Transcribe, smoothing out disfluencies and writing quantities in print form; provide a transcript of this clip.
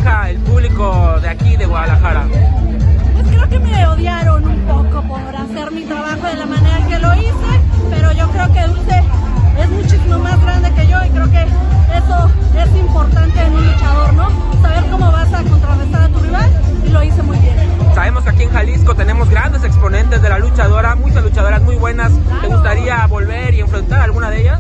maneja el público de aquí de Guadalajara? Pues creo que me odiaron un poco por hacer mi trabajo de la manera que lo hice, pero yo creo que Dulce es muchísimo más grande que yo y creo que eso es importante en un luchador, ¿no? Saber cómo vas a contrarrestar a tu rival y lo hice muy bien. Sabemos que aquí en Jalisco tenemos grandes exponentes de la luchadora, muchas luchadoras muy buenas. Claro. ¿Te gustaría volver y enfrentar a alguna de ellas?